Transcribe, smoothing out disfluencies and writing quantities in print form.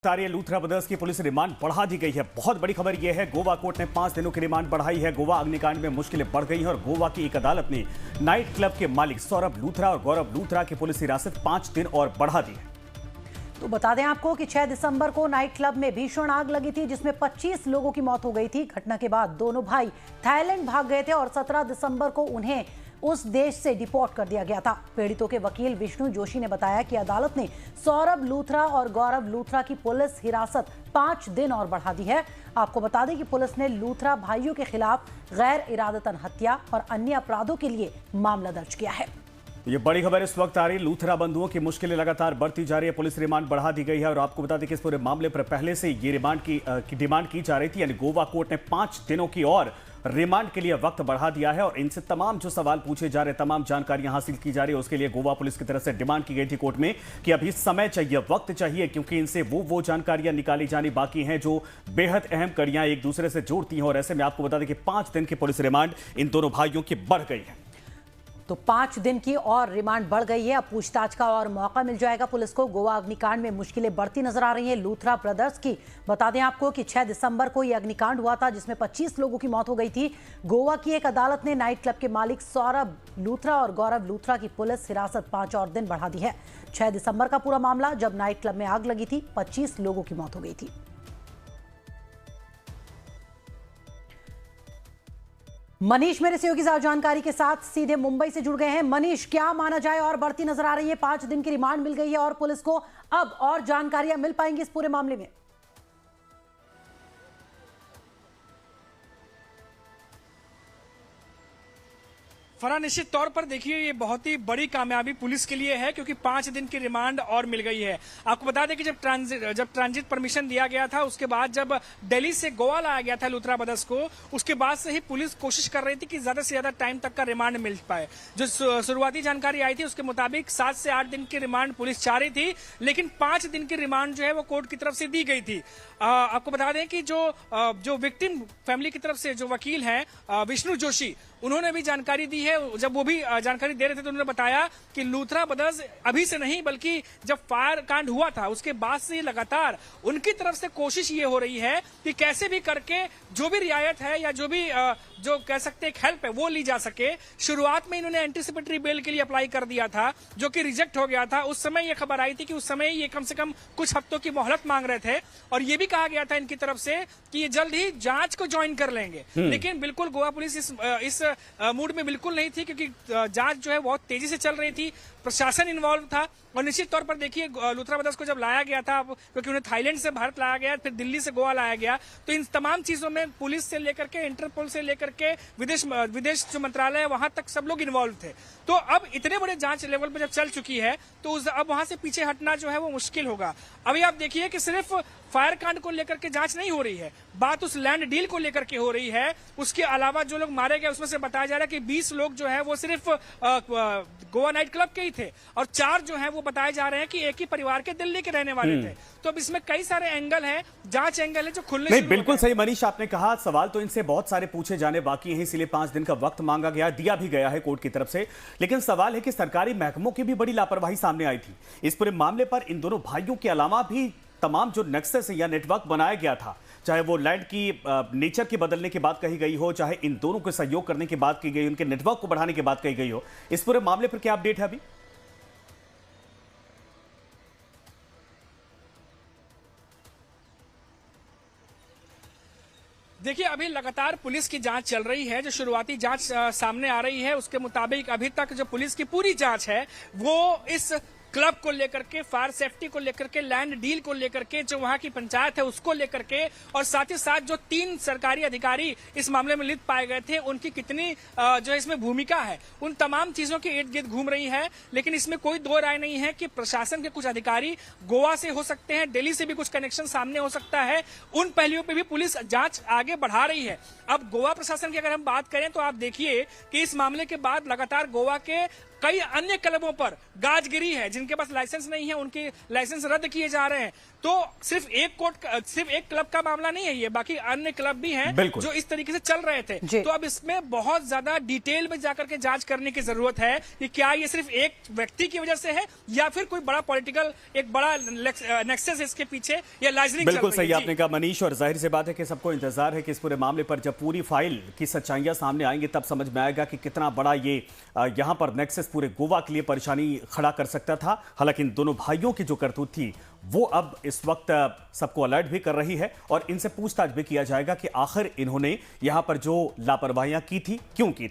तारिया Luthra brothers की police remand बढ़ा दी गई है। बहुत बड़ी खबर यह है, गोवा कोर्ट ने 5 दिनों की रिमांड बढ़ाई है। गोवा अग्निकांड में मुश्किलें बढ़ गई हैं और गोवा की एक अदालत ने नाइट क्लब के मालिक सौरभ लूथरा और गौरव लूथरा की पुलिस हिरासत 5 दिन और बढ़ा दी है। तो बता दें आपको कि 6 दिसंबर को नाइट क्लब में भीषण आग लगी थी, जिसमें 25 लोगों की मौत हो गई थी। घटना के बाद दोनों भाई थाईलैंड भाग गए थे और 17 दिसंबर को उन्हें उस देश से डिपोर्ट कर दिया गया था। पीड़ितों के वकील विष्णु जोशी ने बताया कि अदालत ने सौरभ लूथरा और गौरव लूथरा की पुलिस हिरासत 5 दिन और बढ़ा दी है। आपको बता दें कि पुलिस ने लूथरा भाइयों के खिलाफ गैर इरादतन हत्या और अन्य अपराधों के लिए मामला दर्ज किया है। ये बड़ी खबर इस वक्त आ रही, लूथरा बंधुओं की मुश्किलें लगातार बढ़ती जा रही है। पुलिस रिमांड बढ़ा दी गई है और आपको बता दें कि इस पूरे मामले पर पहले से ये रिमांड की डिमांड की जा रही थी। यानी गोवा कोर्ट ने 5 दिनों की और रिमांड के लिए वक्त बढ़ा दिया है और इनसे तमाम जो सवाल पूछे जा रहे, तमाम जानकारियां हासिल की जा रही है। उसके लिए गोवा पुलिस की तरफ से डिमांड की गई थी कोर्ट में कि अभी समय चाहिए, वक्त चाहिए, क्योंकि इनसे वो जानकारियां निकाली जानी बाकी हैं जो बेहद अहम कड़ियां एक दूसरे से जोड़ती हैं। और ऐसे में आपको बता दें कि 5 दिन की पुलिस रिमांड इन दोनों भाइयों की बढ़ गई है। तो 5 दिन की और रिमांड बढ़ गई है। अब पूछताछ का और मौका मिल जाएगा पुलिस को। गोवा अग्निकांड में मुश्किलें बढ़ती नजर आ रही हैं लूथरा ब्रदर्स की। बता दें आपको कि 6 दिसंबर को यह अग्निकांड हुआ था, जिसमें 25 लोगों की मौत हो गई थी। गोवा की एक अदालत ने नाइट क्लब के मालिक सौरभ लूथरा और गौरव लूथरा की पुलिस हिरासत 5 और दिन बढ़ा दी है। 6 दिसंबर का पूरा मामला, जब नाइट क्लब में आग लगी थी, 25 लोगों की मौत हो गई थी। मनीष मेरे सहयोगी जानकारी के साथ सीधे मुंबई से जुड़ गए हैं। मनीष, क्या माना जाए और बढ़ती नजर आ रही है, 5 दिन की रिमांड मिल गई है और पुलिस को अब और जानकारियां मिल पाएंगी इस पूरे मामले में? फरा, निश्चित तौर पर देखिए ये बहुत ही बड़ी कामयाबी पुलिस के लिए है, क्योंकि 5 दिन की रिमांड और मिल गई है। आपको बता दें कि जब ट्रांजिट परमिशन दिया गया था, उसके बाद जब दिल्ली से गोवा लाया गया था लूथरा ब्रदर्स को, उसके बाद से ही पुलिस कोशिश कर रही थी कि ज्यादा से ज्यादा टाइम तक का रिमांड मिल पाए। जो शुरुआती जानकारी आई थी उसके मुताबिक 7 से 8 दिन की रिमांड पुलिस चाह रही थी, लेकिन 5 दिन की रिमांड जो है वो कोर्ट की तरफ से दी गई थी। आपको बता दें कि जो विक्टिम फैमिली की तरफ से जो वकील हैं विष्णु जोशी, उन्होंने भी जानकारी दी है। जब वो भी जानकारी दे रहे थे तो उन्होंने बताया कि लूथरा ब्रदर्स अभी से नहीं, बल्कि जब फायर कांड हुआ था उसके बाद से लगातार उनकी तरफ से कोशिश ये हो रही है कि कैसे भी करके जो भी रियायत है या जो भी जो कह सकते हैं हेल्प है वो ली जा सके। शुरुआत में इन्होंने एंटीसिपेटरी बेल के लिए अप्लाई कर दिया था, जो कि रिजेक्ट हो गया था। उस समय ये खबर आई थी कि उस समय ये कम से कम कुछ हफ्तों की मोहलत मांग रहे थे और ये भी कहा गया था इनकी तरफ से कि ये जल्द ही जांच को ज्वाइन कर लेंगे। लेकिन बिल्कुल गोवा पुलिस इस मूड में बिल्कुल नहीं थी, क्योंकि जांच जो है बहुत तेजी से चल रही थी, प्रशासन इन्वॉल्व था। और निश्चित तौर पर देखिए लूथरा ब्रदर्स को जब लाया गया था, क्योंकि उन्हें थाईलैंड से भारत लाया गया, फिर दिल्ली से गोवा लाया गया, तो इन तमाम चीजों में पुलिस से लेकर के इंटरपोल से लेकर के विदेश जो मंत्रालय है वहां तक सब लोग इन्वॉल्व थे। तो अब इतने बड़े जांच लेवल पर जब चल चुकी है तो अब वहां से पीछे हटना जो है वो मुश्किल होगा। अभी आप देखिए कि सिर्फ फायर कांड को लेकर के जांच नहीं हो रही है, बात उस लैंड डील को लेकर के हो रही है। उसके अलावा जो लोग मारे गए उसमें से बताया जा रहा है कि 20 लोग जो है वो सिर्फ गोवा नाइट क्लब के ही थे और 4 जो है वो बताए जा रहे हैं कि एक ही परिवार के दिल्ली के रहने वाले थे। तो अब इसमें कई सारे एंगल हैं, जांच एंगल है जो खुलने नहीं, बिल्कुल सही मनीष आपने कहा। सवाल तो इनसे बहुत सारे पूछे जाने बाकी हैं, इसलिए 5 दिन का वक्त मांगा गया, दिया भी गया है कोर्ट की तरफ से। लेकिन सवाल है कि सरकारी महकमों की भी बड़ी लापरवाही सामने आई थी इस पूरे मामले पर। इन दोनों भाइयों के अलावा भी तमाम जो नेक्सस या नेटवर्क बनाया गया था, चाहे वो लैंड की नेचर के बदलने की बात कही गई हो, चाहे इन दोनों को सहयोग करने की बात की गई, उनके नेटवर्क को बढ़ाने की बात कही गई हो, इस पूरे मामले पर क्या अपडेट है अभी? देखिए अभी लगातार पुलिस की जांच चल रही है। जो शुरुआती जांच सामने आ रही है उसके मुताबिक अभी तक जो पुलिस की पूरी जांच है वो इस क्लब को लेकर के, फायर सेफ्टी को लेकर के, लैंड डील को लेकर के, जो वहां की पंचायत है उसको लेकर के, और साथ ही साथ जो 3 सरकारी अधिकारी इस मामले में लिप्त पाए गए थे उनकी कितनी जो है इसमें भूमिका है, उन तमाम चीजों के इर्द गिर्द घूम रही है। लेकिन इसमें कोई दो राय नहीं है कि प्रशासन के कुछ अधिकारी गोवा से हो सकते हैं, दिल्ली से भी कुछ कनेक्शन सामने हो सकता है। उन पहलुओं पर भी पुलिस जांच आगे बढ़ा रही है। अब गोवा प्रशासन की अगर हम बात करें तो आप देखिए कि इस मामले के बाद लगातार गोवा के कई अन्य क्लबों पर गाजगिरी है, जिनके पास लाइसेंस नहीं है उनके लाइसेंस रद्द किए जा रहे हैं। तो सिर्फ एक क्लब का मामला नहीं है ये, बाकी अन्य क्लब भी हैं जो इस तरीके से चल रहे थे। तो अब इसमें बहुत ज्यादा डिटेल में जाकर के जांच करने की जरूरत है कि क्या ये सिर्फ एक व्यक्ति की वजह से है या फिर कोई बड़ा पॉलिटिकल एक बड़ा नेक्सस इसके पीछे या लाइजनिंग। बिल्कुल सही आपने कहा मनीष, और जाहिर सी बात है कि सबको इंतजार है कि इस पूरे मामले पर जब पूरी फाइल की सच्चाइयां सामने आएंगी तब समझ में आएगा कि कितना बड़ा ये यहां पर नेक्सस पूरे गोवा के लिए परेशानी खड़ा कर सकता था। हालांकि इन दोनों भाइयों की जो करतूत थी वो अब इस वक्त सबको अलर्ट भी कर रही है और इनसे पूछताछ भी किया जाएगा कि आखिर इन्होंने यहां पर जो लापरवाहियां की थी क्यों की।